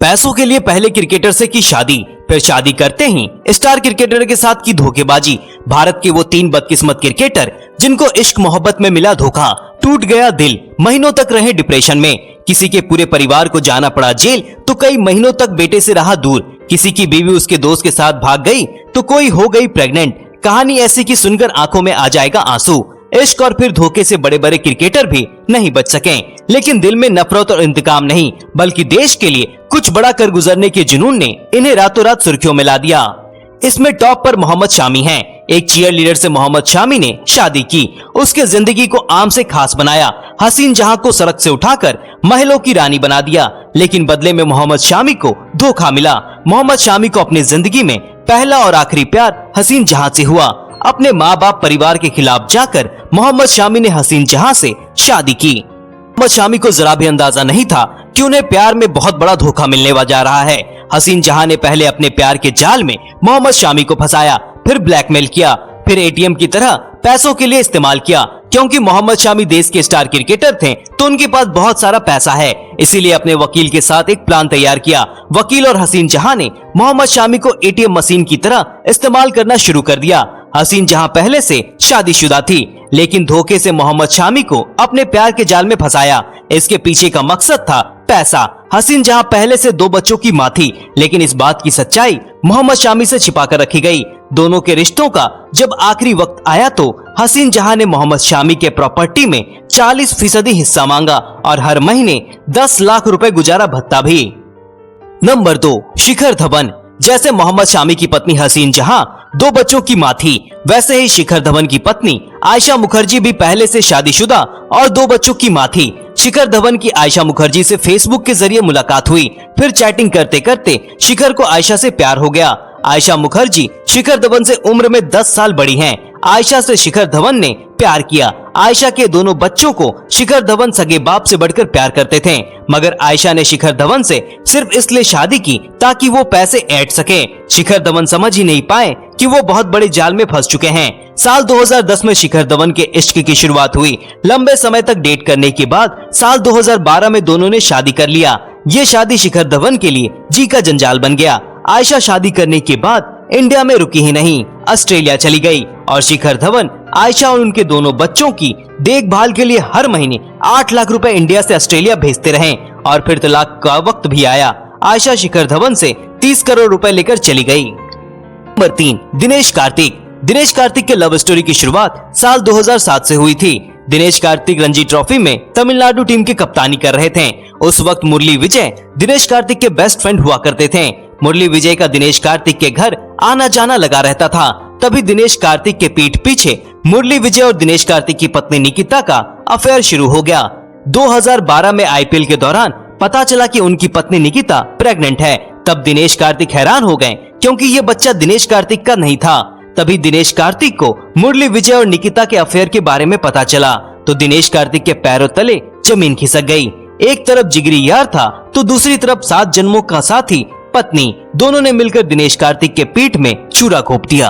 पैसों के लिए पहले क्रिकेटर से की शादी, फिर शादी करते ही स्टार क्रिकेटर के साथ की धोखेबाजी। भारत के वो 3 बदकिस्मत क्रिकेटर जिनको इश्क मोहब्बत में मिला धोखा, टूट गया दिल, महीनों तक रहे डिप्रेशन में। किसी के पूरे परिवार को जाना पड़ा जेल, तो कई महीनों तक बेटे से रहा दूर। किसी की बीवी उसके दोस्त के साथ भाग गई, तो कोई हो गई प्रेग्नेंट। कहानी ऐसी कि सुनकर आंखों में आ जाएगा आंसू। इश्क और फिर धोखे से बड़े बड़े क्रिकेटर भी नहीं बच सके, लेकिन दिल में नफरत और इंतकाम नहीं, बल्कि देश के लिए कुछ बड़ा कर गुजरने के जुनून ने इन्हें रातों रात सुर्खियों में ला दिया। इसमें टॉप पर मोहम्मद शामी हैं। एक चीयर लीडर से मोहम्मद शामी ने शादी की, उसके जिंदगी को आम से खास बनाया, हसीन जहां को सड़क से उठाकर महलों की रानी बना दिया। लेकिन बदले में मोहम्मद शामी को धोखा मिला। मोहम्मद शामी को अपनी जिंदगी में पहला और आखिरी प्यार हसीन जहां से हुआ। अपने माँ बाप परिवार के खिलाफ जाकर मोहम्मद शामी ने हसीन जहां से शादी की। मोहम्मद शामी को जरा भी अंदाजा नहीं था कि उन्हें प्यार में बहुत बड़ा धोखा मिलने जा रहा है। हसीन जहां ने पहले अपने प्यार के जाल में मोहम्मद शामी को फंसाया, फिर ब्लैकमेल किया, फिर एटीएम की तरह पैसों के लिए इस्तेमाल किया। क्योंकि मोहम्मद शामी देश के स्टार क्रिकेटर थे, तो उनके पास बहुत सारा पैसा है, इसीलिए अपने वकील के साथ एक प्लान तैयार किया। वकील और हसीन जहां ने मोहम्मद शामी को एटीएम मशीन की तरह इस्तेमाल करना शुरू कर दिया। हसीन जहां पहले से शादीशुदा थी, लेकिन धोखे से मोहम्मद शामी को अपने प्यार के जाल में फंसाया। इसके पीछे का मकसद था पैसा। हसीन जहां पहले से 2 बच्चों की मां थी, लेकिन इस बात की सच्चाई मोहम्मद शामी से छिपा कर रखी गई। दोनों के रिश्तों का जब आखिरी वक्त आया, तो हसीन जहां ने मोहम्मद शामी के प्रॉपर्टी में 40% हिस्सा मांगा और हर महीने 10 लाख रुपए गुजारा भत्ता भी। नंबर 2, शिखर धवन। जैसे मोहम्मद शामी की पत्नी हसीन जहां 2 बच्चों की मां थी, वैसे ही शिखर धवन की पत्नी आयशा मुखर्जी भी पहले से शादीशुदा और 2 बच्चों की मां थी। शिखर धवन की आयशा मुखर्जी से फेसबुक के जरिए मुलाकात हुई, फिर चैटिंग करते करते शिखर को आयशा से प्यार हो गया। आयशा मुखर्जी शिखर धवन से उम्र में 10 साल बड़ी हैं। आयशा से शिखर धवन ने प्यार किया। आयशा के दोनों बच्चों को शिखर धवन सगे बाप से बढ़कर प्यार करते थे, मगर आयशा ने शिखर धवन से सिर्फ इसलिए शादी की ताकि वो पैसे ऐंठ सके। शिखर धवन समझ ही नहीं पाए कि वो बहुत बड़े जाल में फंस चुके हैं। साल 2010 में शिखर धवन के इश्क की शुरुआत हुई। लंबे समय तक डेट करने के बाद साल 2012 में दोनों ने शादी कर लिया। ये शादी शिखर धवन के लिए जी का जंजाल बन गया। आयशा शादी करने के बाद इंडिया में रुकी ही नहीं, ऑस्ट्रेलिया चली गई और शिखर धवन आयशा और उनके दोनों बच्चों की देखभाल के लिए हर महीने 8 लाख रुपए इंडिया से ऑस्ट्रेलिया भेजते रहे। और फिर तलाक का वक्त भी आया। आयशा शिखर धवन से 30 करोड़ रुपए लेकर चली गई। नंबर 3, दिनेश कार्तिक। दिनेश कार्तिक के लव स्टोरी की शुरुआत साल 2007 से हुई थी। दिनेश कार्तिक रणजी ट्रॉफी में तमिलनाडु टीम की कप्तानी कर रहे थे। उस वक्त मुरली विजय दिनेश कार्तिक के बेस्ट फ्रेंड हुआ करते थे। मुरली विजय का दिनेश कार्तिक के घर आना जाना लगा रहता था। तभी दिनेश कार्तिक के पीठ पीछे मुरली विजय और दिनेश कार्तिक की पत्नी निकिता का अफेयर शुरू हो गया। 2012 में आईपीएल के दौरान पता चला कि उनकी पत्नी निकिता प्रेग्नेंट है। तब दिनेश कार्तिक हैरान हो गए, क्योंकि ये बच्चा दिनेश कार्तिक का नहीं था। तभी दिनेश कार्तिक को मुरली विजय और निकिता के अफेयर के बारे में पता चला, तो दिनेश कार्तिक के पैरों तले जमीन खिसक गई। एक तरफ जिगरी यार था, तो दूसरी तरफ 7 जन्मों का साथी पत्नी। दोनों ने मिलकर दिनेश कार्तिक के पीठ में छुरा घोंप दिया।